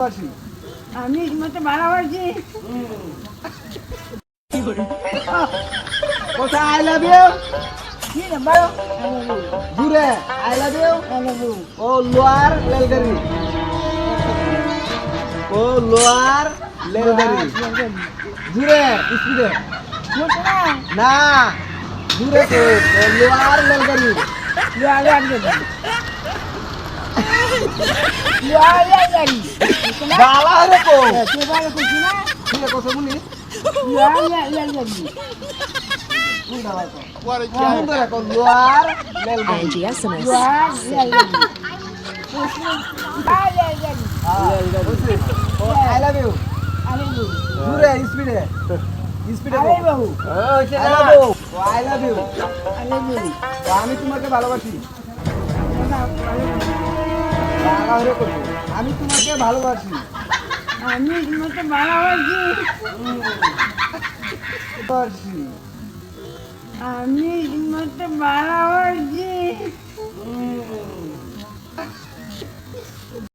আমি মতো ভালোবাসি। কোথায় আই লাভ ইউ কি রে বলো? জুড়ে আই লাভ ইউ আলাদু ও লোয়ার লেলগারি ও লোয়ার লেলগারি জুড়ে স্পিডে মোটো না না জুড়ে তো ও লোয়ার লেলগারি লুয়ালে আগে লুয়ালে গাড়ি গালা রে কো তুই ভালো খুশি না? ঠিক আছে কথা বলি লুয়ালে গাড়ি বুঝা ভাই তো কোন ধরে কো লোয়ার লেলগারি ING SMS. লুয়ালে গাড়ি লুয়ালে গাড়ি ও আই লাভ ইউ আলাদু জুড়ে স্পিডে স্পিডে আরে বাবু I love you I love you আলাদু আমি তোমাকে ভালোবাসি গালা রে কো আমি তোমাকে ভালোবাসি আমি মতো ভালোবাসি। ভালোবাসি আমি মতো ভালোবাসি।